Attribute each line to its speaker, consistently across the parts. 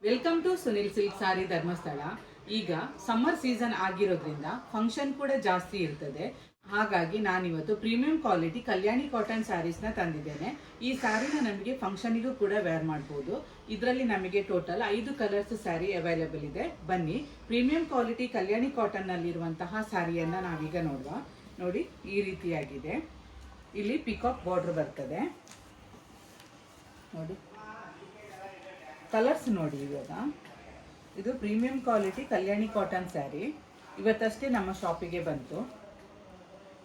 Speaker 1: Welcome to Sunil silk ಸಾರಿ ಧರ್ಮಸ್ಥಳ. ಈಗ summer season ಆಗಿರೋದ್ರಿಂದ function ಕೂಡ ಜಾಸ್ತಿ ಇರ್ತದೆ. ಹಾಗಾಗಿ ನಾನಿವತ್ತು ಪ್ರೀಮಿಯಂ ಕ್ವಾಲಿಟಿ ಕಲ್ಯಾಣಿ ಕಾಟನ್ ಸ್ಯಾರೀಸ್ನ ತಂದಿದ್ದೇನೆ. ಈ ಸ್ಯಾರಿನ ನಮಗೆ ಫಂಕ್ಷನಿಗೂ ಕೂಡ ವೇರ್ ಮಾಡ್ಬೋದು. ಇದರಲ್ಲಿ ನಮಗೆ ಟೋಟಲ್ 5 ಕಲರ್ಸ್ ಸ್ಯಾರಿ ಅವೈಲೇಬಲ್ ಇದೆ. ಬನ್ನಿ, ಪ್ರೀಮಿಯಂ ಕ್ವಾಲಿಟಿ ಕಲ್ಯಾಣಿ ಕಾಟನ್ನಲ್ಲಿರುವಂತಹ ಸ್ಯಾರಿಯನ್ನು ನಾವೀಗ ನೋಡುವ. ನೋಡಿ, ಈ ರೀತಿಯಾಗಿದೆ. ಇಲ್ಲಿ ಪಿಕಾಕ್ ಬಾರ್ಡರ್ ಬರ್ತದೆ. ನೋಡಿ, ಕಲರ್ಸ್ ನೋಡಿ. ಇವಾಗ ಇದು ಪ್ರೀಮಿಯಂ ಕ್ವಾಲಿಟಿ ಕಲ್ಯಾಣಿ ಕಾಟನ್ ಸ್ಯಾರಿ ಇವತ್ತಷ್ಟೇ ನಮ್ಮ ಶಾಪಿಗೆ ಬಂತು.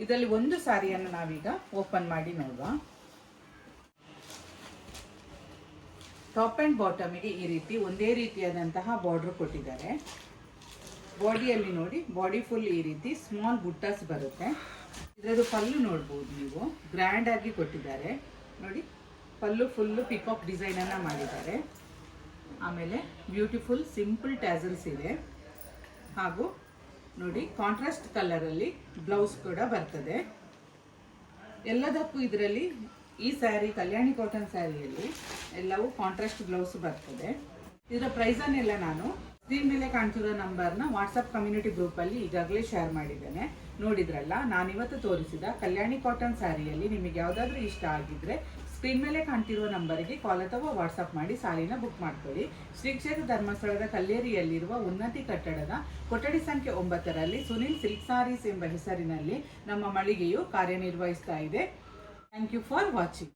Speaker 1: ಇದರಲ್ಲಿ ಒಂದು ಸ್ಯಾರಿಯನ್ನು ನಾವೀಗ ಓಪನ್ ಮಾಡಿ ನೋಡುವ. ಟಾಪ್ ಆ್ಯಂಡ್ ಬಾಟಮಿಗೆ ಈ ರೀತಿ ಒಂದೇ ರೀತಿಯಾದಂತಹ ಬಾರ್ಡರ್ ಕೊಟ್ಟಿದ್ದಾರೆ. ಬಾಡಿಯಲ್ಲಿ ನೋಡಿ, ಬಾಡಿ ಫುಲ್ ಈ ರೀತಿ ಸ್ಮಾಲ್ ಬುಟ್ಟಾಸ್ ಬರುತ್ತೆ. ಇದರದ್ದು ಪಲ್ಲು ನೋಡ್ಬೋದು ನೀವು, ಗ್ರ್ಯಾಂಡ್ ಆಗಿ ಕೊಟ್ಟಿದ್ದಾರೆ. ನೋಡಿ, ಪಲ್ಲು ಫುಲ್ಲು ಪಿಕಾಕ್ ಡಿಸೈನನ್ನು ಮಾಡಿದ್ದಾರೆ. ಆಮೇಲೆ ಬ್ಯೂಟಿಫುಲ್ ಸಿಂಪಲ್ ಟ್ಯಾಸಲ್ಸ್ ಇದೆ. ಹಾಗೂ ನೋಡಿ, ಕಾಂಟ್ರಾಸ್ಟ್ ಕಲರಲ್ಲಿ ಬ್ಲೌಸ್ ಕೂಡ ಬರ್ತದೆ. ಎಲ್ಲದಕ್ಕೂ ಇದರಲ್ಲಿ ಈ ಸ್ಯಾರಿ ಕಲ್ಯಾಣಿ ಕಾಟನ್ ಸ್ಯಾರಿಯಲ್ಲಿ ಎಲ್ಲವೂ ಕಾಂಟ್ರಾಸ್ಟ್ ಬ್ಲೌಸ್ ಬರ್ತದೆ. ಇದರ ಪ್ರೈಸನ್ನೆಲ್ಲ ನಾನು ಸ್ಕ್ರೀನ್ ಮೇಲೆ ಕಾಣ್ತಿರೋ ನಂಬರ್ನ ವಾಟ್ಸಪ್ ಕಮ್ಯುನಿಟಿ ಗ್ರೂಪಲ್ಲಿ ಈಗಾಗಲೇ ಶೇರ್ ಮಾಡಿದ್ದೇನೆ. ನೋಡಿದ್ರಲ್ಲ, ನಾನಿವತ್ತು ತೋರಿಸಿದ ಕಲ್ಯಾಣಿ ಕಾಟನ್ ಸ್ಯಾರಿಯಲ್ಲಿ ನಿಮಗೆ ಯಾವುದಾದ್ರೂ ಇಷ್ಟ ಆಗಿದ್ರೆ ಸ್ಕ್ರೀನ್ ಮೇಲೆ ಕಾಣ್ತಿರುವ ನಂಬರಿಗೆ ಕಾಲ್ ಅಥವಾ ವಾಟ್ಸಪ್ ಮಾಡಿ ಸಾರಿನ ಬುಕ್ ಮಾಡ್ಕೊಳ್ಳಿ. ಶ್ರೀ ಕ್ಷೇತ್ರ ಧರ್ಮಸ್ಥಳದ ಕಲ್ಲೇರಿಯಲ್ಲಿರುವ ಉನ್ನತಿ ಕಟ್ಟಡದ ಕೊಠಡಿ ಸಂಖ್ಯೆ 9ರಲ್ಲಿ ಸುನಿಲ್ ಸಿಲ್ಕ್ ಸಾರೀಸ್ ಎಂಬ ಹೆಸರಿನಲ್ಲಿ ನಮ್ಮ ಮಳಿಗೆಯು ಕಾರ್ಯನಿರ್ವಹಿಸ್ತಾ ಇದೆ. Thank you for watching.